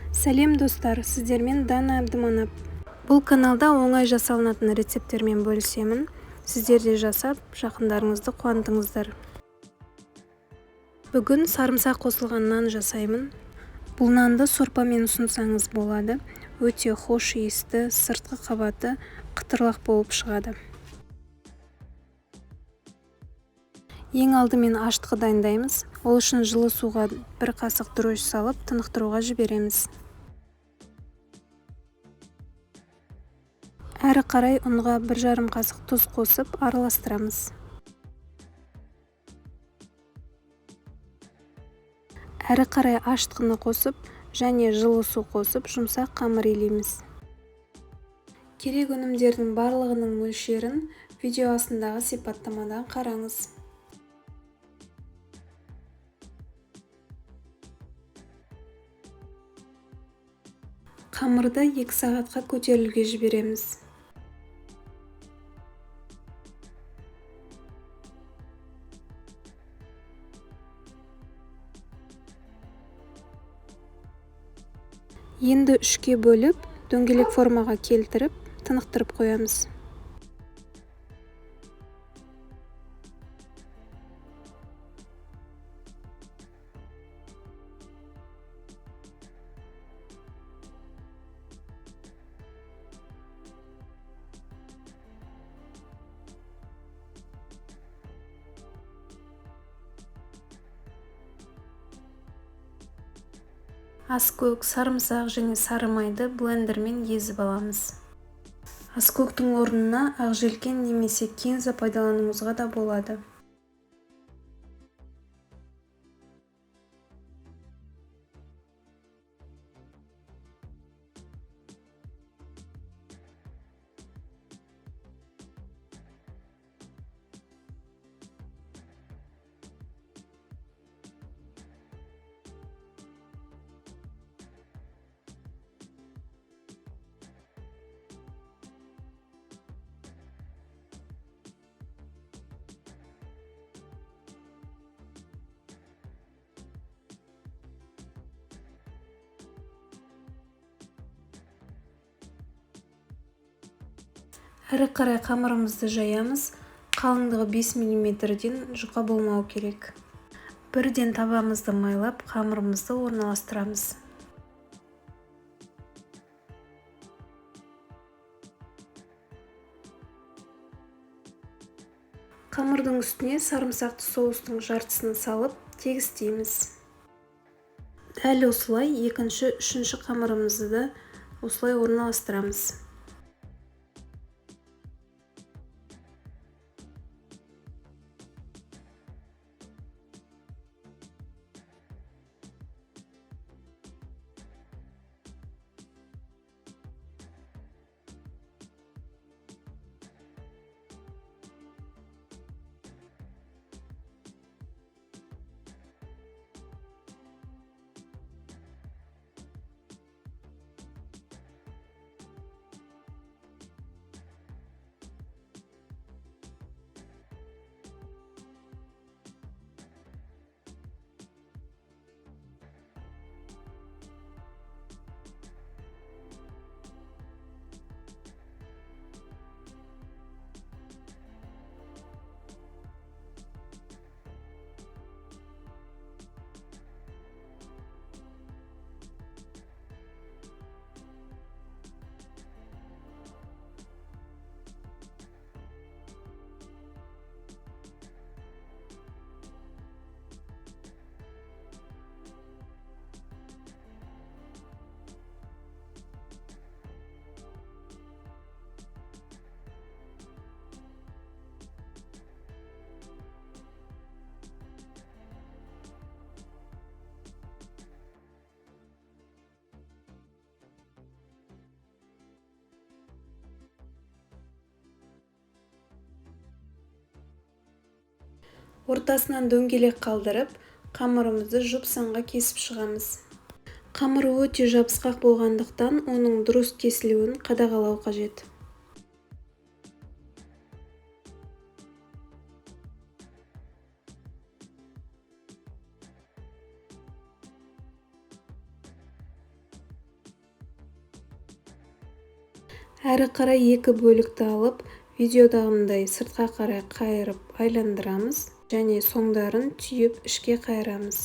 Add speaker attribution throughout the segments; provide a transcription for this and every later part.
Speaker 1: Сәлем достар, сіздермен Дана Абдыманап. Бұл каналда оңай жасалынатын рецепттермен бөлісемін. Сіздер де жасап, жақындарыңызды қуантыңыздар. Бүгін сарымсақ қосылған нан жасаймын. Бұл нанды сорпамен ұсынсаңыз болады. Өте хош иісті, сыртқы қабаты қытырлақ болып шығады. Ең алдымен аштығы дайындаймыз. Ол үшін жылы суға 1 қасық дрожь салып, тынықтыруға жібереміз. Әрі қарай ұнға 1,5 қасық тұз қосып араластырамыз. Әрі қарай аштығыны қосып және жылы су қосып жұмсақ қамыр илейміз. Керек өнімдердің барлығының мөлшерін видео астындағы сипаттамадан қараңыз. Қамырды 2 сағатқа көтерілуге жібереміз. Енді 3-ке бөліп, дөңгелек формаға келтіріп, тынықтырып қоямыз. Аскөк, сарымсақ және сары майды блендермен езіп аламыз. Аскөктің орнына ақжелкен немесе кинза пайдалануыңызға да болады. Әрі қарай қамырымызды жаямыз. Қалыңдығы 5 мм-ден жұқа болмау керек. Бірден табамызды майлап, қамырымызды орналастырамыз. Қамырдың үстіне сарымсақты соустың жартысын салып, тегістейміз. Дәл осылай 2-ші, 3-ші қамырымызды да осылай орналастырамыз. Ортасынан дөңгелек қалдырып, қамырымызды жұп-санға кесіп шығамыз. Қамыры өте жабысқақ болғандықтан, оның дұрыс кесілуін қадағалау қажет. Әрі қарай екі бөлікті алып, видеодағындай сыртқа қарай қайырып айландырамыз және соңдарын түйіп ішке қайырамыз.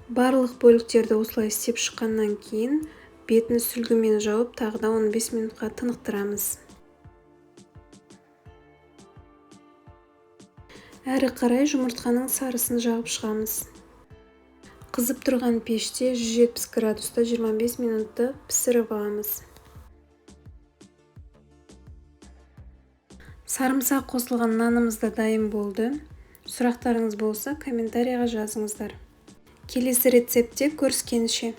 Speaker 1: Барлық бөліктерді осылай істеп шыққаннан кейін бетін сүлгімен жауып тағы да 15 минутқа тынықтырамыз. Әрі қарай жұмыртқаның сарысын жағып шығамыз. Қызып тұрған пеште 170 градуста 25 минутты пісіріп аламыз. Сарымсақ қосылған нанымыз да дайын болды. Сұрақтарыңыз болса, комментарийға жазыңыздар. Келесі рецептте көріскенше.